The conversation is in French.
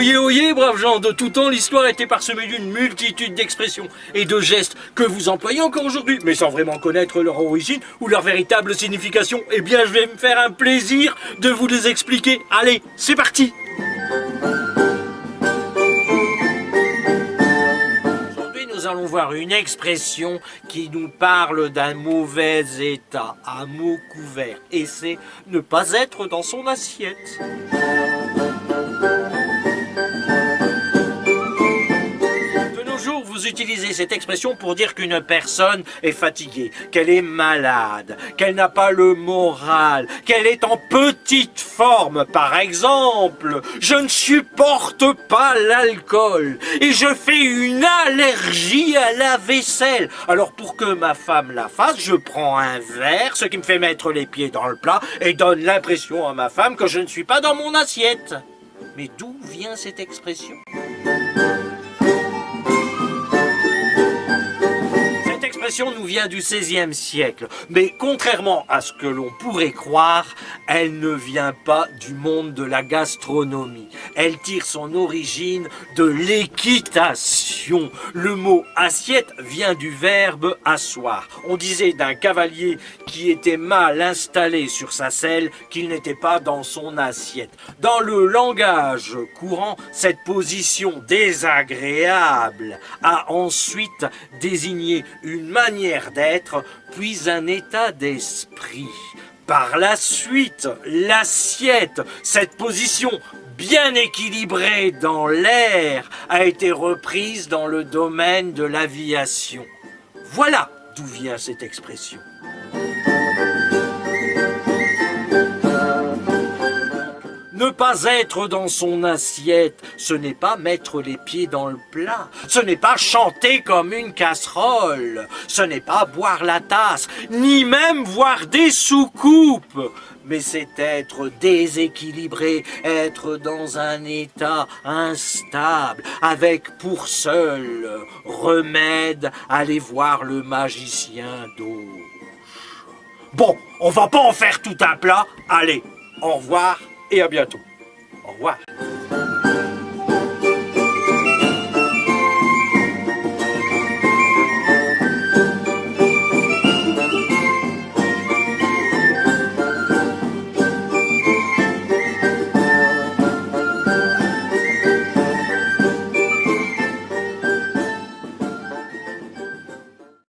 Oyez, oyez, braves gens, de tout temps, l'histoire a été parsemée d'une multitude d'expressions et de gestes que vous employez encore aujourd'hui, mais sans vraiment connaître leur origine ou leur véritable signification. Eh bien, je vais me faire un plaisir de vous les expliquer. Allez, c'est parti! Nous allons voir une expression qui nous parle d'un mauvais état, à mot couvert, et c'est ne pas être dans son assiette. De nos jours, vous utilisez cette expression pour dire qu'une personne est fatiguée, qu'elle est malade, qu'elle n'a pas le moral, qu'elle est en petite forme. Par exemple, je ne supporte pas l'alcool et je fais une allergie à la vaisselle. Alors pour que ma femme la fasse, je prends un verre, ce qui me fait mettre les pieds dans le plat et donne l'impression à ma femme que je ne suis pas dans mon assiette. Mais d'où vient cette expression ? L'expression nous vient du XVIe siècle, mais contrairement à ce que l'on pourrait croire, elle ne vient pas du monde de la gastronomie. Elle tire son origine de l'équitation. Le mot assiette vient du verbe asseoir. On disait d'un cavalier qui était mal installé sur sa selle qu'il n'était pas dans son assiette. Dans le langage courant, cette position désagréable a ensuite désigné une manière d'être, puis un état d'esprit. Par la suite, l'assiette, cette position bien équilibrée dans l'air, a été reprise dans le domaine de l'aviation. Voilà d'où vient cette expression. Ne pas être dans son assiette, ce n'est pas mettre les pieds dans le plat, ce n'est pas chanter comme une casserole, ce n'est pas boire la tasse, ni même voir des soucoupes, mais c'est être déséquilibré, être dans un état instable, avec pour seul remède aller voir le magicien d'Auge. Bon, on va pas en faire tout un plat, allez, au revoir. Et à bientôt. Au revoir.